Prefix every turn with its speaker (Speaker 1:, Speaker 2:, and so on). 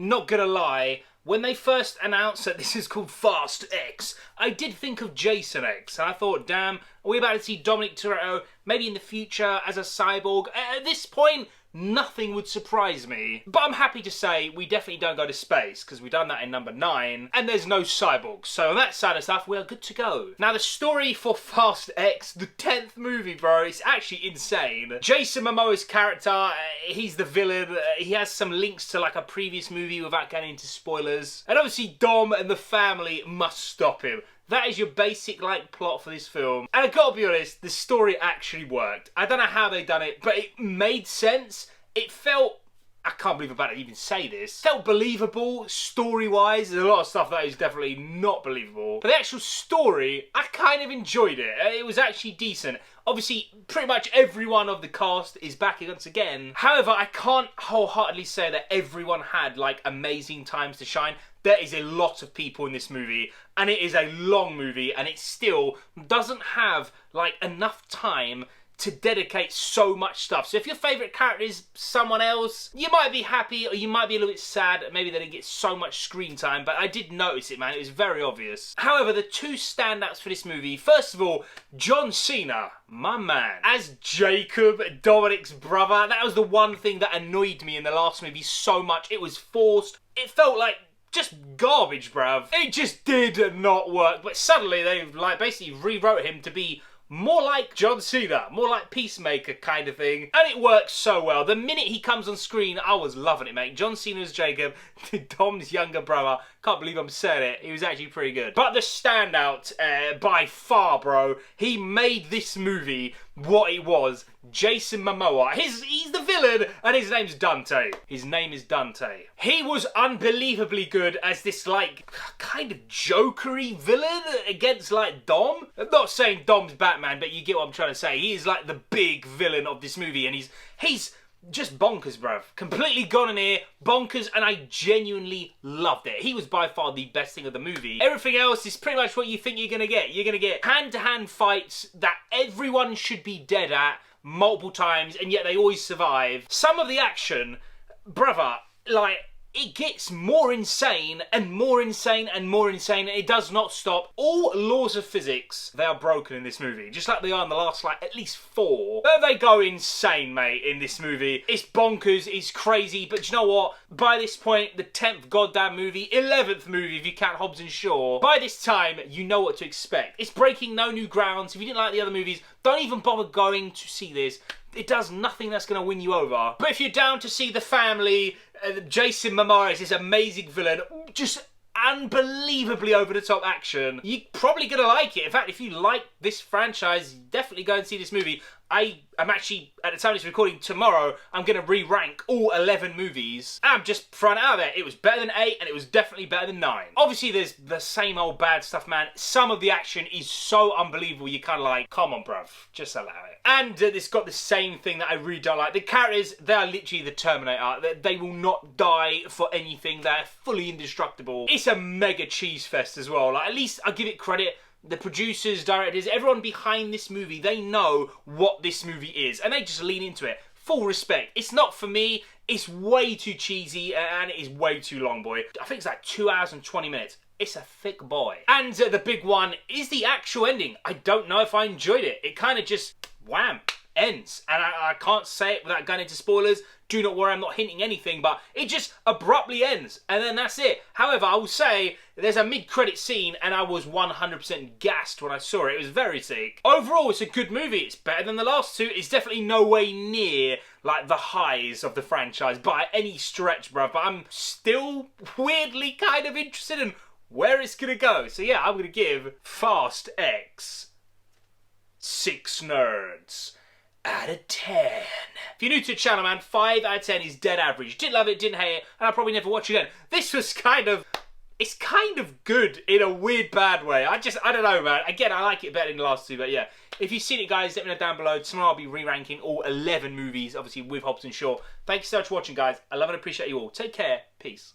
Speaker 1: Not gonna lie, when they first announced that this is called Fast X, I did think of Jason X, and I thought, damn, are we about to see Dominic Toretto maybe in the future as a cyborg? At this point, nothing would surprise me. But I'm happy to say we definitely don't go to space, because we've done that in number 9, and there's no cyborgs. So on that side of stuff, we're good to go. Now the story for Fast X, the 10th movie, bro, it's actually insane. Jason Momoa's character, he's the villain. He has some links to like a previous movie without getting into spoilers. And obviously Dom and the family must stop him. That is your basic, like, plot for this film. And I gotta be honest, the story actually worked. I don't know how they done it, but it made sense. It felt, I can't believe I'm about to even say this, felt believable story-wise. There's a lot of stuff that is definitely not believable. But the actual story, I kind of enjoyed it. It was actually decent. Obviously, pretty much everyone of the cast is back once again. However, I can't wholeheartedly say that everyone had, like, amazing times to shine. There is a lot of people in this movie, and it is a long movie, and it still doesn't have, like, enough time to dedicate so much stuff. So if your favourite character is someone else, you might be happy or you might be a little bit sad that maybe they didn't get so much screen time, but I did notice it, man. It was very obvious. However, the two standouts for this movie, first of all, John Cena, my man, as Jacob, Dominic's brother. That was the one thing that annoyed me in the last movie so much. It was forced. It felt like just garbage, bruv. It just did not work. But suddenly they like basically rewrote him to be more like John Cena, more like Peacemaker kind of thing. And it works so well. The minute he comes on screen, I was loving it, mate. John Cena's Jacob, Dom's younger brother. Can't believe I'm saying it. He was actually pretty good. But the standout, by far, bro, he made this movie what it was. Jason Momoa. He's the villain, and his name's Dante. His name is Dante. He was unbelievably good as this, like, kind of jokery villain against, like, Dom. I'm not saying Dom's Batman, but you get what I'm trying to say. He is, like, the big villain of this movie, and he's just bonkers, bruv. Completely gone in here, bonkers, and I genuinely loved it. He was by far the best thing of the movie. Everything else is pretty much what you think you're gonna get. You're gonna get hand-to-hand fights that everyone should be dead at multiple times, and yet they always survive. Some of the action, brother, like, it gets more insane and more insane and more insane, and it does not stop. All laws of physics, they are broken in this movie, just like they are in the last, like, at least 4. They go insane, mate, in this movie. It's bonkers, it's crazy, but you know what? By this point, the 10th goddamn movie, 11th movie if you count Hobbs and Shaw, by this time, you know what to expect. It's breaking no new grounds. If you didn't like the other movies, don't even bother going to see this. It does nothing that's going to win you over. But if you're down to see the family, Jason Momoa is this amazing villain, just unbelievably over-the-top action, you're probably going to like it. In fact, if you like this franchise, definitely go and see this movie. I am actually, at the time of this recording, tomorrow, I'm going to re-rank all 11 movies. I'm just throwing it out there. It was better than 8, and it was definitely better than 9. Obviously, there's the same old bad stuff, man. Some of the action is so unbelievable, you're kind of like, come on, bruv, just allow it. And it's got the same thing that I really don't like. The characters, they are literally the Terminator. They will not die for anything. They're fully indestructible. It's a mega cheese fest as well. Like, at least I give it credit. The producers, directors, everyone behind this movie, they know what this movie is, and they just lean into it. Full respect. It's not for me. It's way too cheesy, and it is way too long, boy. I think it's like 2 hours and 20 minutes. It's a thick boy. And the big one is the actual ending. I don't know if I enjoyed it. It kind of just, wham, ends. And I can't say it without going into spoilers. Do not worry, I'm not hinting anything, but it just abruptly ends, and then that's it. However, I will say, there's a mid-credit scene, and I was 100% gassed when I saw it. It was very sick. Overall, it's a good movie. It's better than the last two. It's definitely no way near, like, the highs of the franchise by any stretch, bruv. But I'm still weirdly kind of interested in where it's gonna go. So yeah, I'm gonna give Fast X 6 nerds out of 10. If you're new to the channel, man, 5 out of 10 is dead average. Didn't love it, didn't hate it, and I'll probably never watch it again. This was it's kind of good in a weird bad way. I don't know, man. Again, I like it better than the last two, but yeah. If you've seen it, guys, let me know down below. Tomorrow I'll be re-ranking all 11 movies, obviously with Hobbs and Shaw. Thank you so much for watching, guys. I love and appreciate you all. Take care. Peace.